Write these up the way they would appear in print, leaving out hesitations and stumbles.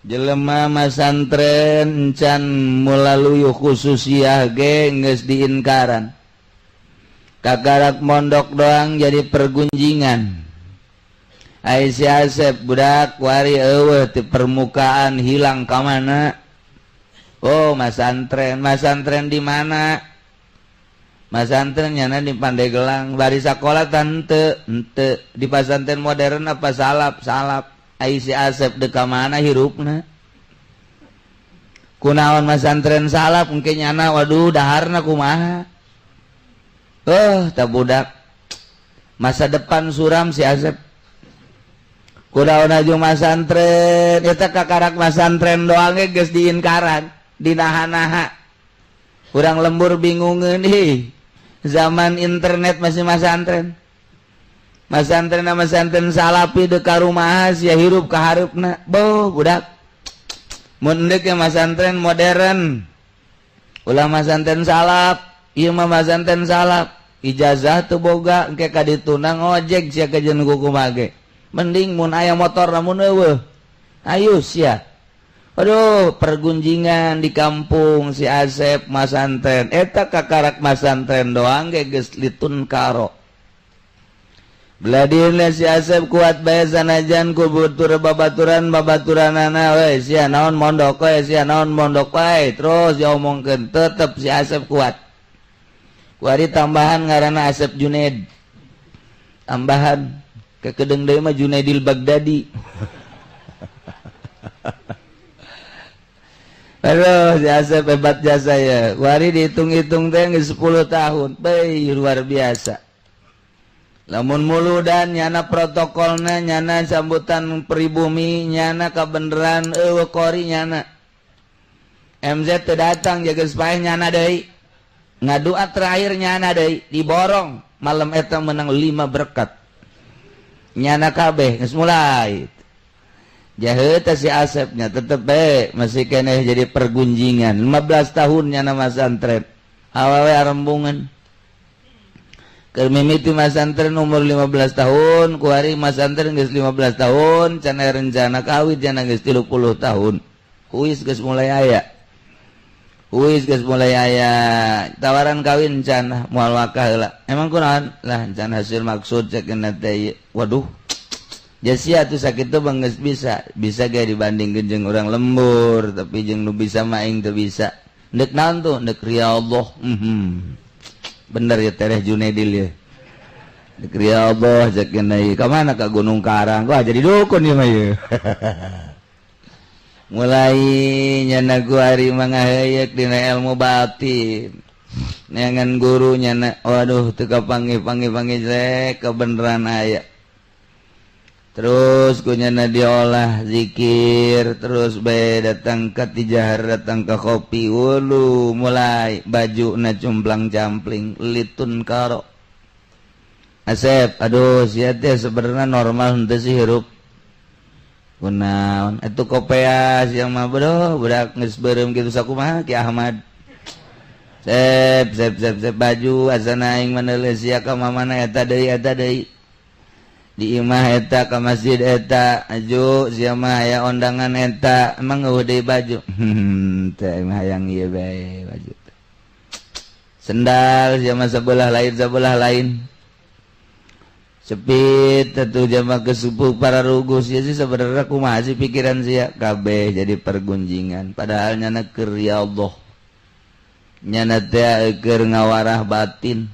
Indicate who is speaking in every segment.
Speaker 1: jelema masantren can mulaluyuh khususiyah ge geus diinkaran. Kagarak mondok doang jadi pergunjingan. Ai si Asep budak wari eueuh ti permukaan hilang ka mana? Oh, masantren di mana? Masantren nyana di Pandeglang, bari sakola tante di pasantren modern apa salap. Ai si Asep deka mana hirupna? Kunaon masantren salap engke nyana waduh daharna kumaha? Oh, tak budak masa depan suram si Asep. Kunaon aju masantren, eta kakarak masantren doang ge geus diinkaran, dinaha-naha. Urang lembur bingungeun hi. Zaman internet masih masantren. Masantren salapi deu ka rumaha sia hirup ka hareupna. Boh budak. Mun deuk masantren modern. Ulah masantren salap, ieu mah masantren salap. Ijazah teu boga engke ka ditunang ojek sia kejeun kumaha ge. Mending mun aya motor namun eueuh. Ayo sia. Aduh, pergunjingan di kampung si Asep masantren. Eta kakarak masantren doang ge geus litun karo. Beladieun si Asep kuat bae sanajan ku butur babaturanana we sia naon mondok we sia naon mondok wae. Terus diomongkeun tetep si Asep kuat. Kuari tambahan ngaranna Asep Junaid. Tambahan kekedeung deui mah Junaidil Baghdadi. Aduh, si Asep hebat jasa ya. Wari dihitung-hitung teh 10 tahun. Beuh, luar biasa. Lamun muludan nyana protokolna, nyana sambutan pribumi, nyana kabeneran eueuh kori nyana. MZ teu datang jaga supaya nyana deui. Ngadua terakhir nyana deui, diborong. Malam eta menang 5 berkat. Nyana kabeh geus mulai. Jahe si Asepnya tetep baik masih kena jadi pergunjingan 15 tahun nyana masantren awewe arembungan keur mimiti masantren umur 15 tahun kuari masantren geus 15 tahun can rencana kawin cenah geus 30 tahun kuis geus mulai aya tawaran kawin can moal wakah heula emang kunaon lah can hasil maksud cekeuna teh waduh Jasia tuh sakit tuh bang bisa gak dibandingkeun jeung urang lembur tapi jeung nu bisa maing teu bisa. Ndek naon tuh ndek riyadhah. Bener ya tereh Junaidil ya. Ndek riyadhah cekeuna ieu. Ka mana ka Gunung Karang? Wah jadi dukun ieu mah ieu. Mulai nyana kuari mangaheyeuk dina ilmu batin. Neangan guru nyana waduh teu kapanggih-panggih rek kebeneran aya. Terus kunyana diolah zikir terus bae datang ke tijahar datang ke kopi ulu mulai baju na cumplang campling litun karo Asep aduh sia teh sebenarnya normal henteu sih hirup kunaon atuh kopea sia mah bodoh budak geus beureum kitu sakumaha Ki Ahmad Sep baju asana aing maneuleun sia ka mamana eta deui di imah eta ka masjid eta aju sia mah aya ondangan eta emang eueuh deui baju teh mah hayang ieu bae baju sendal sia mah sabelah lain cepit atuh jama kesupuh para rugus sia sih sabenerna kumaha sih pikiran sia kabeh jadi pergunjingan padahal nyana keur riyadhah nyana teh keur ngawarah batin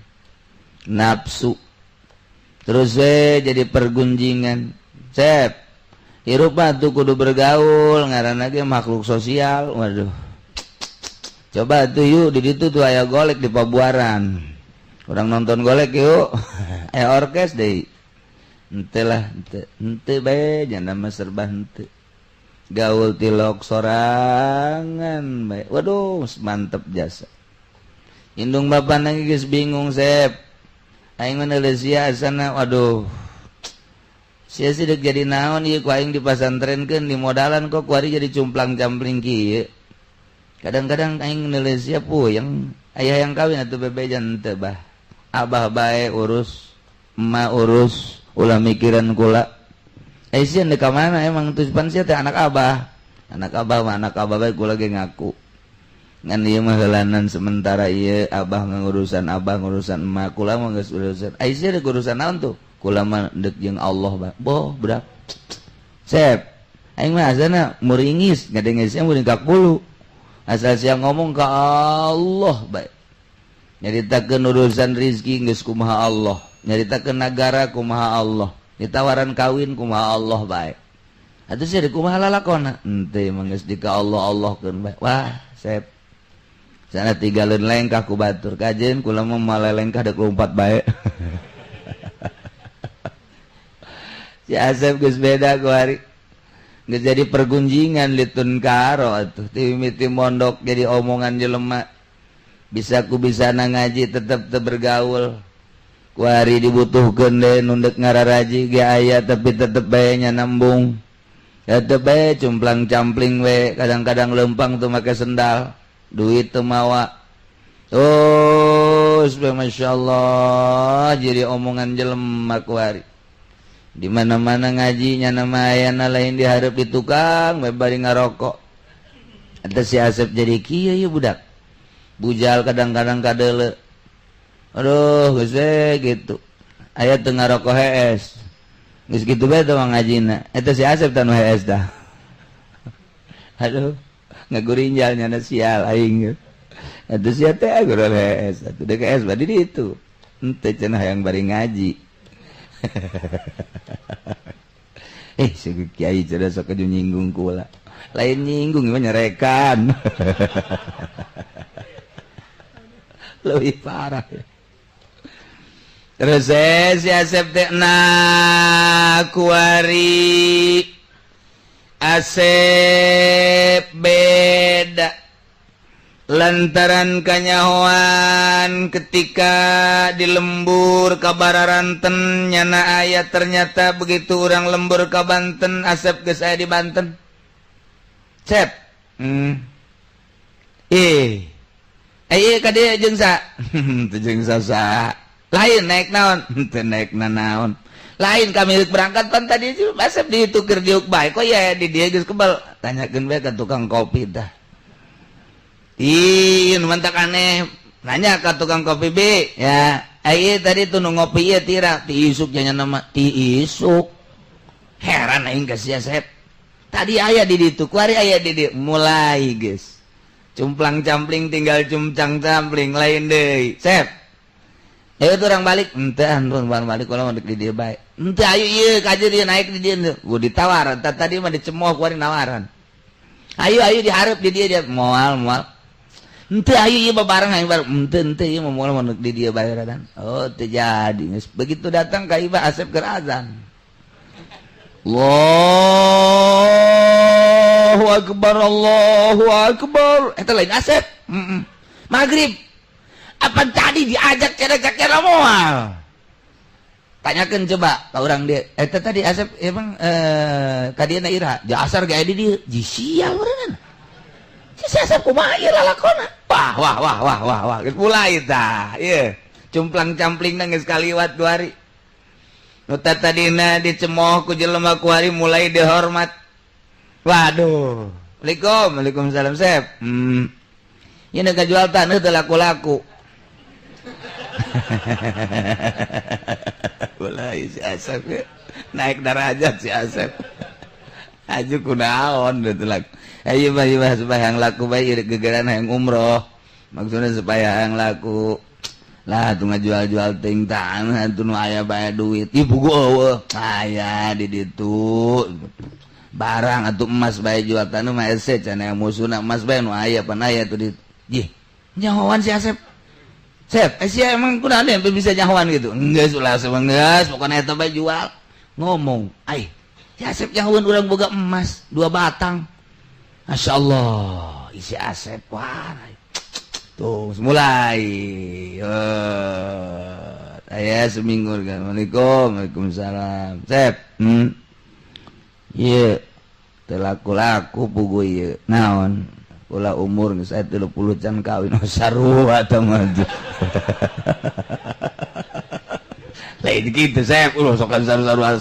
Speaker 1: nafsu terus jadi pergunjingan Sep hirup mah tuh kudu bergaul ngaranna ge makhluk sosial waduh coba tuh yuk di ditu tuh aya golek di pabuaran orang nonton golek yuk aya orkes deui henteu bae jana mah serba henteu gaul tilok sorangan bae waduh mantep jasa indung bapana geus bingung Sep aing maneuleun sia asana waduh sia sih deuk jadi naon ieu ku aing dipasantrenkeun di modalan kok kuari jadi cumplang campling kieu kadang-kadang aing maneuleun sia puyeng aya yang kawin atuh bebejan teu bah abah bae urus emak urus ulah mikiran kula sia deuk ka mana emang tujuan sia teh anak abah anak abah bae kula ge ngaku ngan ieu mah heulanan sementara ieu abah ngurusan emak kula mah geus urusan Aisyah deuk urusan naon tuh kula mah deuk jeung Allah bae boh budak sep aing mah asana muringis ngadengesna muring ka kulu asal sia ngomong ka Allah bae nyaritakeun urusan rezeki geus kumaha Allah nyaritakeun negara kumaha Allah ditawaran kawin kumaha Allah bae atuh sia kumaha lalakonna henteu mah geus di ka Allah-Allahkeun bae wah sep sana tinggalin lengkah ku batur kajen kula mah malah lengkah deuk lompat bae si Asep geus beda ku hari geus jadi pergunjingan litun karo atuh ti mimiti mondok jadi omongan jelema bisa ku bisana ngaji tetep teu bergaul ku hari dibutuhkeun deui nu deuk ngararaji ge aya tapi tetep bae nya nambung tetep bae cumplang campling we kadang-kadang lempang tuh make sendal duit teu mawa Masya Allah jadi omongan jelema ku hari di mana-mana ngajinya nama ayana lain dihareup di tukang bari ngarokok eta si Asep jadi kieu ieu budak bujal kadang-kadang kadeule aduh geus gitu aya teu ngarokok hees geus kitu bae teh ngajina eta si Asep tanu hees dah aduh ngagurinjal nyana sial aing atuh sia teh guru hees atuh deuk hees badi ditu henteu cenah hayang bari ngaji si kiai cenah sok aju nyinggung kula lain nyinggung mah nyerekan lebih parah ya. Terus si Asep teh kuari Asep beda lantaran kanyahoan ketika di lembur ka Bararanten nyana aya ternyata begitu orang lembur ka Banten Asep geus aya di Banten Sep ieu ka dieu jeung sa teu jeung sa lain naik naon teu naik naon lain kami berangkat pan tadi Asep ditukir diuk bae kok ya di dia geus kebal tanyakeun bae ka tukang kopi tah ih nu mantak aneh nanya ka tukang kopi B ya ieu tadi tuh nu ngopi ieu tira ti isuk nya nama ti isuk heran aing ka si Asep tadi aya di ditu kuari aya di dieu mulai geus cumplang campling tinggal cumcang campling lain deui Sep ayo tuh orang balik ente antuan balik kalau mau di dia baik ente ayo iya kaji dia naik di dia gue ditawar tadi mah dicemooh kuari nawaran ayo diharap di dia moal ente ayo iya babareng ayo bareng ente iya mau di dia bayaran oh terjadi begitu datang ka iba Asep keur azan Allahu Akbar eta lain Asep maghrib apa tadi diajak cara moal tanyakan coba ka urang dia eta tadi Asep emang kadiana ira jasar ge di dieu ji sia urang si Asep kumaha ieu lalakonna wah geus mulai tah ieu cumplang campling geus kaliwat 2 hari nu tadina dicemooh ku jelema ku hari mulai dihormat waduh Waalaikumsalam Sep ieu nu kajual taneuh teu laku-laku mulai si Asep ya. Naik derajat si Asep aju kunaon gitu lah ayo supaya yang laku baik gegeran yang umroh maksudnya supaya yang laku lah tuh ngajual-jual ting tanah tuh nu aya bae duit ibu gua aya di ditu barang atau emas bae jual tanah mah ese cenah musuhna emas bae nu aya pan aya tuh di jih nyahoan si Asep Sep, sia emang kunaon yang bisa nyahoan gitu? Enggak ulah sebengas, pokoknya eta bae jual. Ngomong, "Ai, si Asep nyahoan urang boga emas 2 batang." Masyaallah, isi Asep wah. Tuh, mulai. Aya seminggu kan. Waalaikumsalam. Sep. Ieu teu laku-laku pugu ieu. Naon? Ulah umur geus aya 30 can kawin sarua tah mah. Lain kitu Sep, ulah sok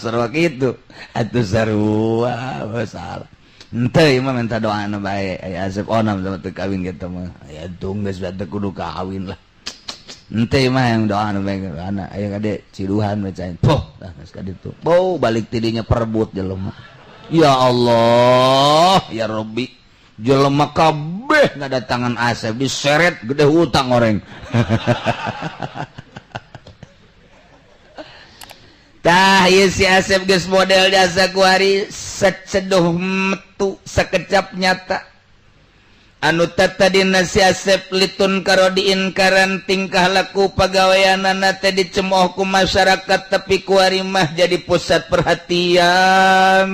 Speaker 1: sarua kitu. Atuh sarua masalah. Henteu mah minta doa anu bae aya Asep onam sama teu kawin kitu mah aya tung geus teu kudu kawin lah henteu mah yang doa anu bae anak aya kade ciruhan bacain poh tah geus ka ditu bau balik tidinya perebut jelema ya Allah ya Rabbi jelema kabeh ngadatangan Asep diseret gede hutang oreng tah ieu si Asep geus model jasa kuari seduh metu sakecap nyata anu tatadina si Asep litun karodiin karan tingkah laku pagaweanana teh dicemooh ku masyarakat tapi kuari mah jadi pusat perhatian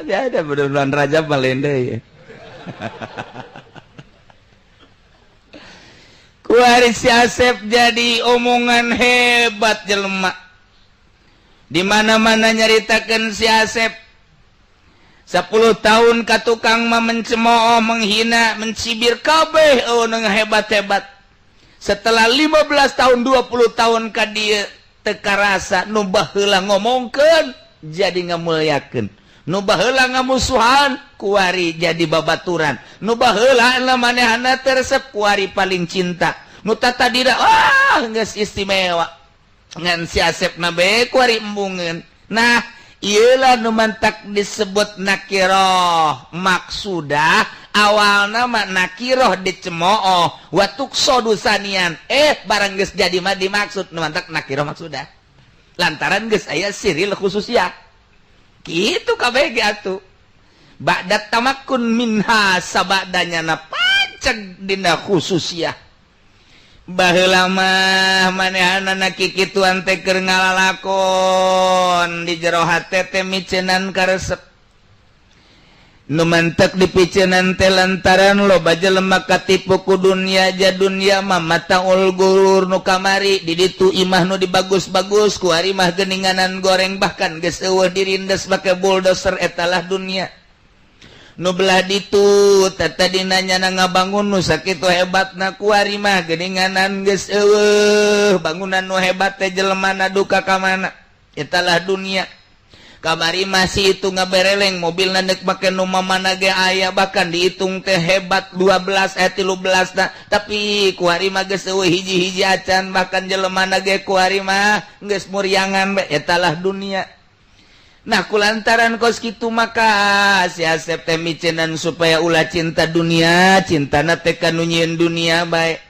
Speaker 1: ada bulan Rajab malende ya kuari si Asep jadi omongan hebat jelema di mana-mana nyaritakeun si Asep 10 tahun ka tukang mah mencemooh menghina mencibir kabeh nu hebat-hebat setelah 15 tahun 20 tahun ka dieu teu karasa nu baheula ngomongkeun jadi ngamulyakeun nu baheula ngamusuhan kuari jadi babaturan nu baheula manehna teresep kuari paling cinta nu tatadina geus istimewa ngan si Asep na bae kuari embungeun nah ieu lah nu mantak disebut nakirah maksudah awalna mah nakirah dicemooh wa tuqsadu sanian barang geus jadi mah dimaksud nu mantak nakirah maksudah lantaran geus aya siril khususiyah kitu kabeh ge atuh ba'da tamakkun minha sabadanya na paceg dina khususiyah baheula mah manehanana kikituan teh keur ngalalakon di jero hate teh micenan karesep nu mantek dipiceunan teh lantaran loba jelema katipu ku dunya ja dunya mah mataul gurur nu kamari di ditu imah nu dibagus-bagus ku ari mah geuninganan goreng bahkan geus eueuh dirindes make bulldozer etalah dunya nu belah ditu tatadina nyana ngabangun nu sakitu hebatna ku ari mah geuninganan geus eueuh bangunan nu hebat teh jelemana duka ka mana etalah dunya kamari masih itu ngabereleng mobil nandek make nu mamana ge aya bahkan dihitung teh hebat 12 13 nah tapi kuari mah geus eueuh hiji-hiji acan bahkan jelemana ge kuari mah geus muryangan be etalah dunia nah kulantaran kos kitu maka si Asep teh micenan supaya ulah cinta dunia cintana teh ka nu nyieun dunia bae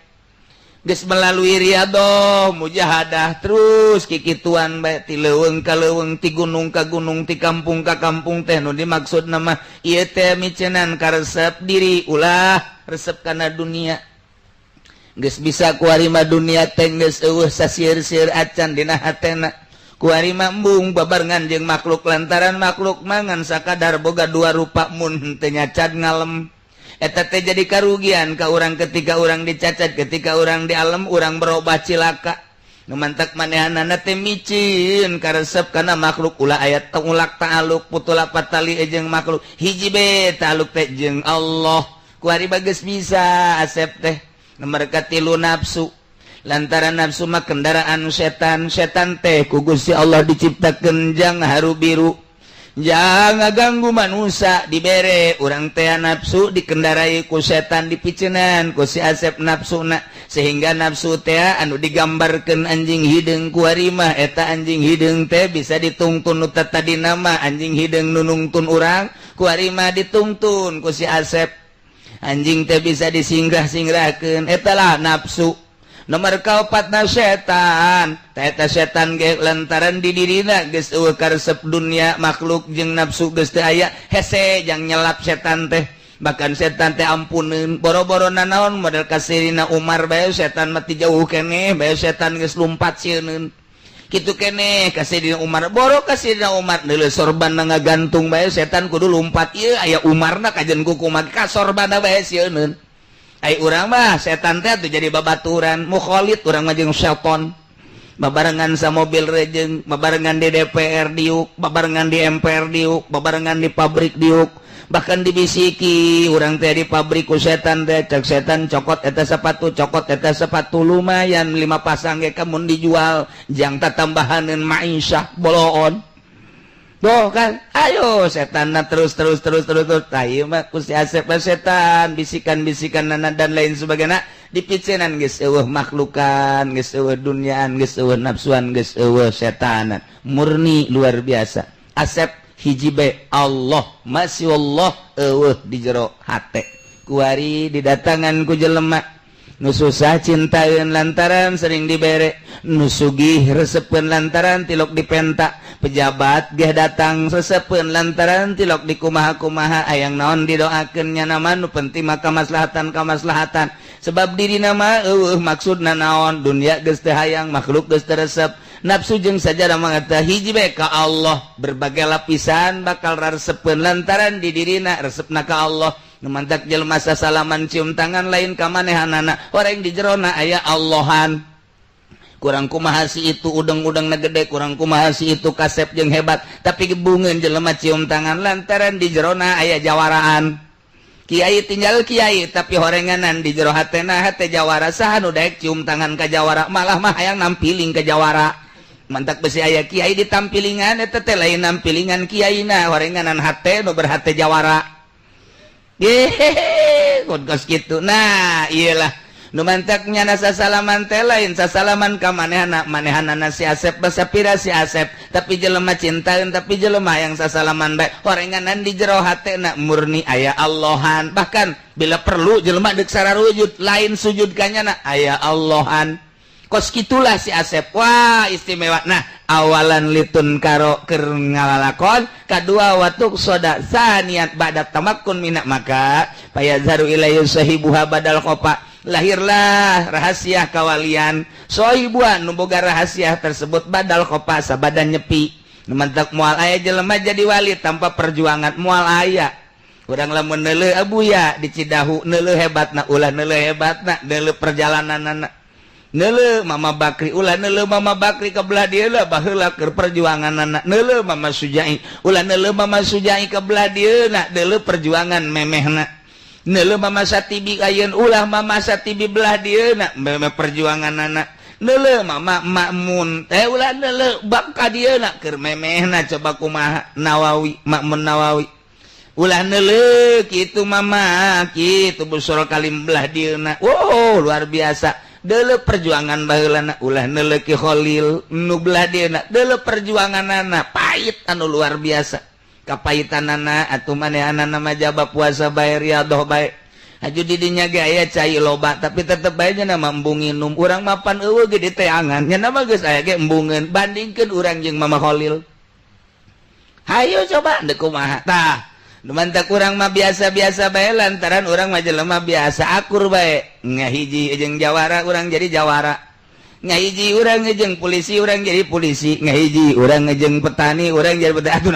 Speaker 1: geus melalui riadoh mujahadah terus kikituan bae ti leuweung ka leuweung ti gunung ka gunung ti kampung ka kampung teh nu dimaksudna mah ieu teh micenan karesep diri ulah resep kana dunia geus bisa kuari mah dunia teh geus eueuh sasieur-sieur acan dina hatena kuari mah embung babarengan jeung makhluk lantaran makhluk mangan sakadar boga dua rupa mun teu nyacad ngalem eta teh jadi karugian ka urang ketika urang dicacat ketika urang di alam urang berubah cilaka nu mantak manehanana teh micin karesep kana makhluk ulah aya ulak ta'aluk putula patali jeung makhluk hiji be ta'aluk teh jeung Allah kuari bageus bisa Asep teh nomor katilu nafsu lantaran nafsu mah kendaraan setan setan teh ku Gusti Allah diciptakeun jang haru biru jangan ganggu manusia dibere urang teh nafsu dikendarai ku setan dipiceunan ku si Asep nafsuna sehingga nafsu teh anu digambarkeun anjing hideung ku ari mah eta anjing hideung teh bisa ditungtun nu tadina mah anjing hideung nu nungtun urang ku ari mah ditungtun ku si Asep anjing teh bisa disingrah-singrahkeun eta lah nafsu nomor kaopatna setan eta setan ge lantaran di dirina geus eueuh karesep dunia makhluk jeung nafsu geus teu aya hese jang nyelap setan teh bahkan setan teh ampuneun boro-boro nanaon model kasirina Umar bae setan mah ti jauh keneh bae setan geus lumpat sieun kitu keneh kasirina Umar boro kasirina Umar deuleu sorban ngagantung bae setan kudu lumpat ieu aya Umarna kajen kuku mah ka sorbanna bae sieun ai urang mah setan teh tuh jadi babaturan mukhalid urang mah jeung setan babarengan sa mobil rejeng babarengan di DPR diuk babarengan di MPR diuk babarengan di pabrik diuk bahkan dibisiki urang teh di pabriku setan teh cek setan cokot eta sepatu lumayan 5 pasang ge kamun dijual jang tambahaneun ma'isyah boloon doh kan ayo setan terus ieu mah Gusti Asep setan bisikan dan lain sebagainya dipicinan geus eueuh makhlukan geus eueuh dunyaan geus eueuh nafsuan geus eueuh setanan murni luar biasa Asep hiji bae Allah masih Allah eueuh di jero hate kuari didatangan ku jelema nu susah cintaeun lantaran sering dibere nu sugih resepeun lantaran tilok dipenta pejabat geh datang sesepeun lantaran tilok dikumaha-kumaha hayang naon didoakeun nya nama nu penting mah kamaslahatan sebab dirina mah eueuh maksudna naon dunia geus teu hayang makhluk geus teu resep nafsu jeung sajadah mangata hiji bae ka Allah berbagai lapisan bakal raresepeun lantaran di dirina resepna ka Allah nu mantak jelema sasalaman cium tangan lain ka manehanana orang di jerona aya Allahan kurang kumaha si itu udang-udangna gede kurang kumaha si itu kasep jeung hebat tapi gebungeun jelema cium tangan lantaran di jerona aya jawaraan kiai tinggal kiai tapi horenganan di jero hatena hate jawara saha nu daek cium tangan ka jawara malah mah hayang nampiling ka jawara mantak besi aya kiai ditampilingan eta teh lain nampilingan kiaina horenganan hate nu berhate jawara kos kitu nah iyalah nu mantak nyana sasalaman teh lain sasalaman ka manehanana si Asep basapira si Asep tapi jelema cintaeun tapi jelema yang sasalaman bae horenganan di jero hatena murni aya Allahan bahkan bila perlu jelema deuk sararujud lain sujud ka nyana aya Allahan kos kitulah si Asep wah istimewa nah awalan litun karo keur ngalalakon kadua watuk soda saniat badat tamakkun minak maka payazharu ilayhi sahibuha badal qopa lahirlah rahasia kawalian sohibuan nu boga rahasia tersebut badal qopa sabadan nyepi mantak moal aya jelema jadi wali tanpa perjuangan moal aya urang lamun neuleuh abuya di Cidahu neuleuh hebatna ulah neuleuh hebatna neuleuh perjalananna neuleuh Mama Bakri ulah neuleuh Mama Bakri ka belah dieu lah baheula keur perjuanganna neuleuh Mama Sujai ulah neuleuh Mama Sujai ka belah dieu na neuleuh perjuangan memehna neuleuh Mama Satibi ayeun ulah Mama Satibi belah dieu na memeh perjuanganna neuleuh Mama Makmun ulah neuleuh bab ka dieu na keur memehna coba kumaha Nawawi Makmun Nawawi ulah neuleuh kitu Mama kitu busul kalim belah dieu na luar biasa deuleuh perjuangan baheulana ulah neuleuh Ki Khalil nu belah dieuna deuleuh perjuanganana pait anu luar biasa kapahitanana atuh manehanana mah jaba puasa bae riyadhah bae aju di dinya ge aya cai loba tapi tetep bae nya mah embung nginum urang mapan eueuh ge di teangan nya mah geus aya ge embungeun bandingkeun urang jeung Mama Khalil hayu coba deuk kumaha tah mantak urang mah biasa-biasa bae lantaran urang mah jelema biasa akur bae ngahiji jeung jawara urang jadi jawara ngahiji urang jeung polisi urang jadi polisi ngahiji urang jeung petani urang jadi petani atuh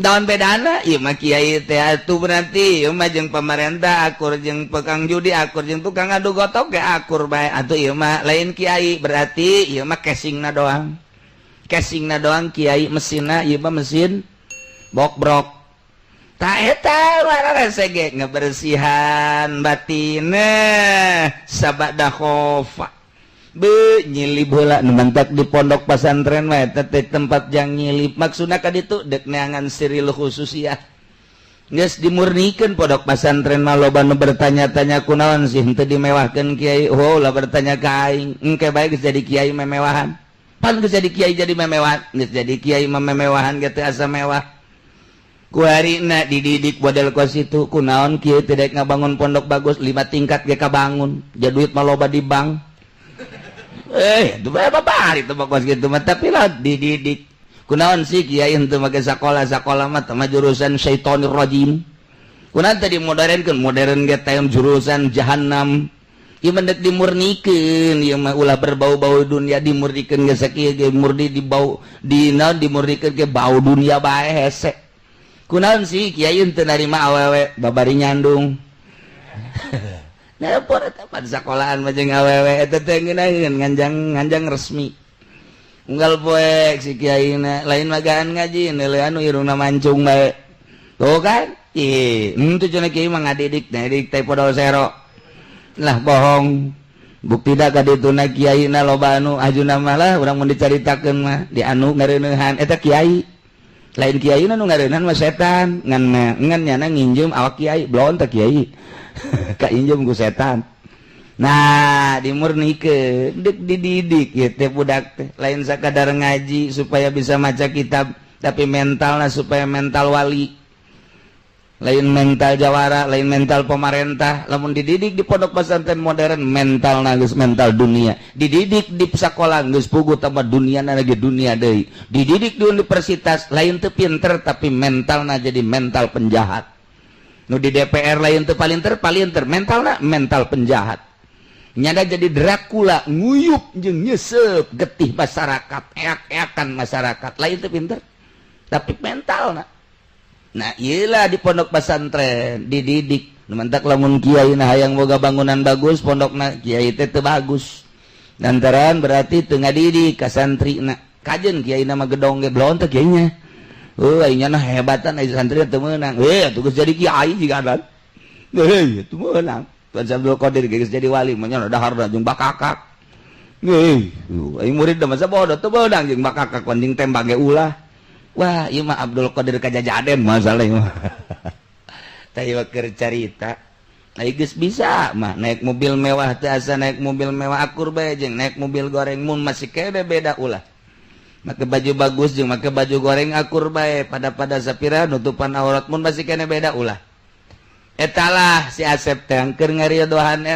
Speaker 1: naon bedana ieu mah kiai teh atuh berarti ieu mah jeung pamarentah akur jeung tukang judi akur jeung tukang adu gotok ge akur bae atuh ieu mah lain kiai berarti ieu mah casingna doang kiai mesinna ieu mah mesin bok-brok tak eta wararese ge ngebersihan batinna sabada khofa be nyilip heula nu mantak di pondok pesantren mah eta teh tempat jang nyilip maksudna ka ditu deuk neangan siril khususiyah geus dimurnikeun pondok pesantren mah loba nu bertanya-tanya kunaon sih henteu dimewahkeun kiai lah bertanya ka aing engke bae geus jadi kiai memewahan pan geus jadi kiai jadi memewahan geus jadi kiai memewahan ge teu asa mewah ku harina dididik model kos itu kunaon kieu teh daek ngabangun pondok bagus 5 tingkat ge kabangun ja duit mah loba di bank itu bae babari teh kos kitu mah tapi lah dididik kunaon sih kiai henteu make sakola mah teh jurusan syaitonir rajim kunaon teh dimodernkeun modern ge teh jurusan jahannam ieu mendek dimurnikeun ieu mah ulah berbau-bau dunia dimurnikeun ge sakieu ge murni dibau dinaon dimurnikeun ge bau dunia bae hese kunaon sih kiai teu narima awewe babari nyandung nelpon eta pan sekolahan mah jeung awewe eta teh ngeunaheun nganjang resmi unggal poek si kiaina lain magaan ngaji neuleuh anu irungna mancung bae tuh kan itu cina kiai mah ngadidik teh podol sero lah bohong bukti dah ka ditu na kiai na loba anu ajuna mah lah urang mun dicaritakeun mah di anu ngareuneuhan eta kiai lain kiai nu ngareuneuhan mah setan ngan nyana nginjem awak kiai belon teh kiai ka injem ku setan. Nah dimurnikeun deuk dididik ieu teh budak teh lain sakadar ngaji supaya bisa maca kitab tapi mentalna supaya mental wali lain mental jawara lain mental pemerintah lamun dididik di pondok pesantren modern mentalna geus mental dunia dididik di sakola geus puguh tambah duniana lagi dunia deui dididik di universitas lain teu pinter tapi mentalna jadi mental penjahat nu di DPR lain teu palinter mentalna mental penjahat nyada jadi Dracula nguyup jeung nyesep getih masyarakat eak-eakan masyarakat lain teu pinter tapi mentalna. Nah iyalah di pondok pesantren dididik mantak lamun kiai nah hayang boga bangunan bagus pondokna kiai teh teu bagus lantaran berarti teu ngadidik ka santrina kajeun kiai na mah gedong ge belon teh kiainya nya nah hebatan ai santri teu meunang atuh geus jadi kiai jiganan teu meunang Tuan Abdul Qadir geus jadi wali mah nya daharna jeung bakakak ai murid da masa bodoh teu beunang jeung bakakak anjing tembak ge ulah. Wah, ieu mah Abdul Qadir kajajaden masalah ieu mah. Tah ieu keur carita. Ai geus bisa mah naik mobil mewah teh asa naik mobil mewah akur bae jeung naik mobil goreng mun masih kede beda ulah. Make baju bagus jeung make baju goreng akur bae pada sapira nutupan aurat mun masih kene beda ulah. Etalah si Asep teh keur ngariadohan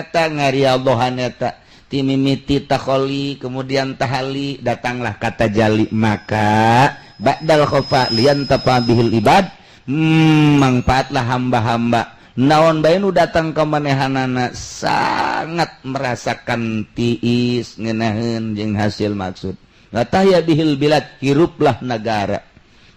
Speaker 1: eta ti mimiti takholi kemudian tahali datanglah kata jali maka ba'dal khofa lian tapabihil ibad manfaatlah hamba-hamba naon bae nu datang ka manehanana sangat merasakan tiis ngeunaheun jeung hasil maksud latahya bihil bilad hiruplah negara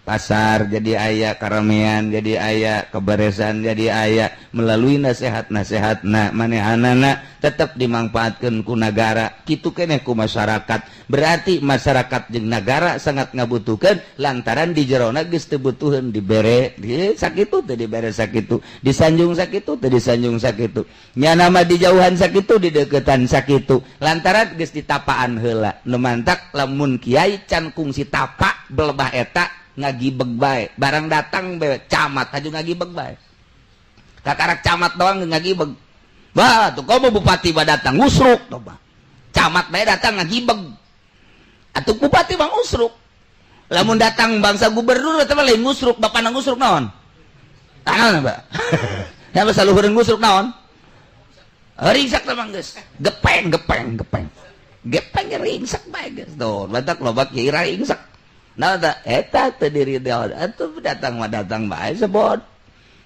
Speaker 1: pasar jadi aya karamean jadi aya keberesan jadi aya melalui nasihat-nasihatna manehanana tetap dimanfaatkeun ku negara kitu keneh ku masyarakat berarti masyarakat jeung negara sangat ngabutuhkeun lantaran di jerona geus teu butuheun dibere sakitu teu dibere sakitu disanjung sakitu teu disanjung sakitu nya nama di jauhan sakitu di deukeutan sakitu lantaran geus ditapaan heula nu mantak lamun kiai can kungsi tapa belebah eta ngagibeg bae barang datang bae camat haju ngagibeg bae kakarak camat doang ngagibeg bah tuh kamu bupati bah datang ngusruk tuh bah camat bae datang ngagibeg atuh bupati bang ngusruk lamun datang bangsa gubernur eta mah lain ngusruk bapana ngusruk naon naon bah ya basa luhureun ngusruk naon ringsak teh geus gepeng ringsak bae geus tuh batak loba kiai ringsak. Nah, eta teu diri daun atuh datang bae sebot.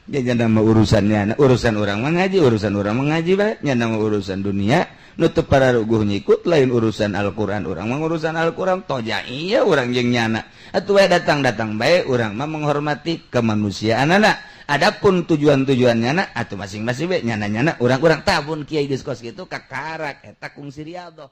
Speaker 1: Nya nama urusannya urusan urang mah ngaji bae nya nama urusan dunia nu teu pararuguh nyikut lain urusan Al-Qur'an urang mah urusan Al-Qur'an toja iya urang jeung nyana. Atuh we datang bae urang mah menghormati kemanusiaanana. Adapun tujuan-tujuannya atuh masing-masing we nyana urang-urang tabun kiai geus kos kitu kakarak eta kungsi riadoh.